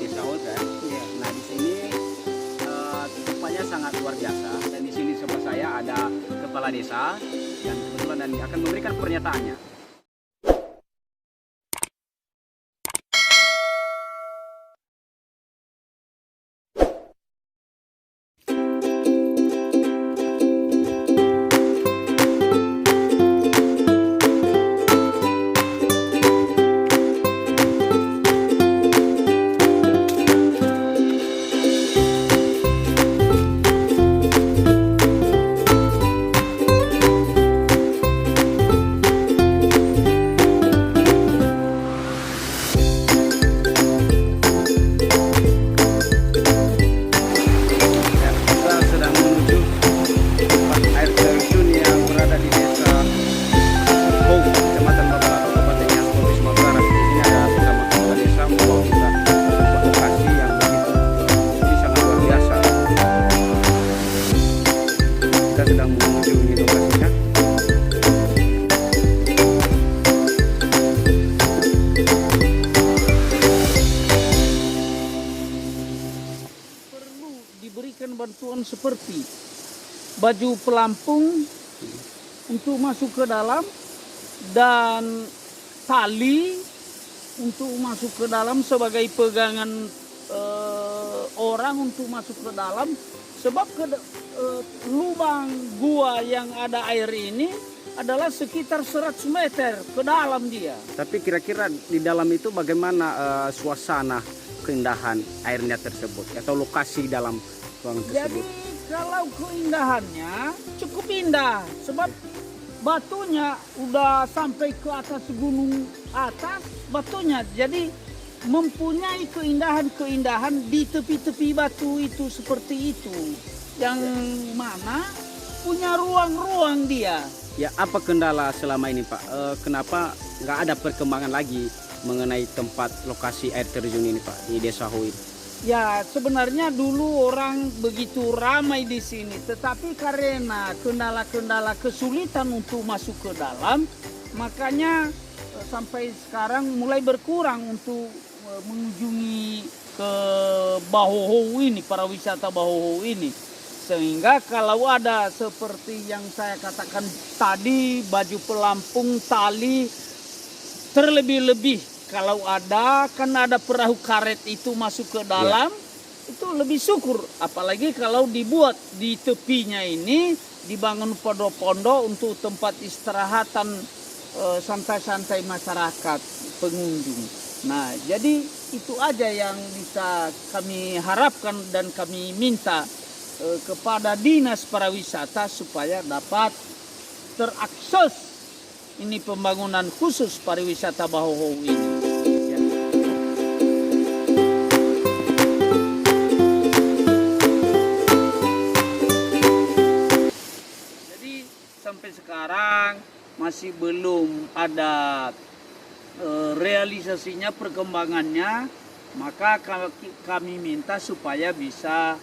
Desa Hol kan. Iya. Nah di sini tempatnya sangat luar biasa dan di sini sebelah saya ada kepala desa yang kebetulan dan akan memberikan pernyataannya. Sedang mengunjungi lokasinya. Perlu diberikan bantuan seperti baju pelampung untuk masuk ke dalam dan tali untuk masuk ke dalam sebagai pegangan orang untuk masuk ke dalam, sebab lubang gua yang ada air ini adalah sekitar 100 meter ke dalam dia. Tapi kira-kira di dalam itu bagaimana suasana keindahan airnya tersebut atau lokasi dalam ruangan tersebut? Jadi kalau keindahannya cukup indah, sebab batunya udah sampai ke atas gunung atas batunya. Jadi mempunyai keindahan-keindahan di tepi-tepi batu itu seperti itu. Yang mana punya ruang-ruang dia. Ya, apa kendala selama ini Pak? Kenapa nggak ada perkembangan lagi mengenai tempat lokasi air terjun ini Pak di Desa Hol? Ya, sebenarnya dulu orang begitu ramai di sini, tetapi karena kendala-kendala kesulitan untuk masuk ke dalam, makanya sampai sekarang mulai berkurang untuk mengunjungi ke Bahoho ini, para wisata Bahoho ini. Sehingga kalau ada seperti yang saya katakan tadi, baju pelampung, tali, terlebih-lebih kalau ada, kan ada perahu karet itu masuk ke dalam, itu lebih syukur. Apalagi kalau dibuat di tepinya ini, dibangun pondok-pondok untuk tempat istirahatan santai-santai masyarakat pengunjung. Nah, jadi itu aja yang bisa kami harapkan dan kami minta kepada Dinas Pariwisata supaya dapat terakses ini pembangunan khusus pariwisata Bahoho ini. Ya. Jadi sampai sekarang masih belum ada realisasinya, perkembangannya, maka kami minta supaya bisa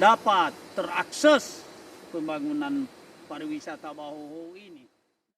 dapat terakses pembangunan pariwisata Bahoho ini.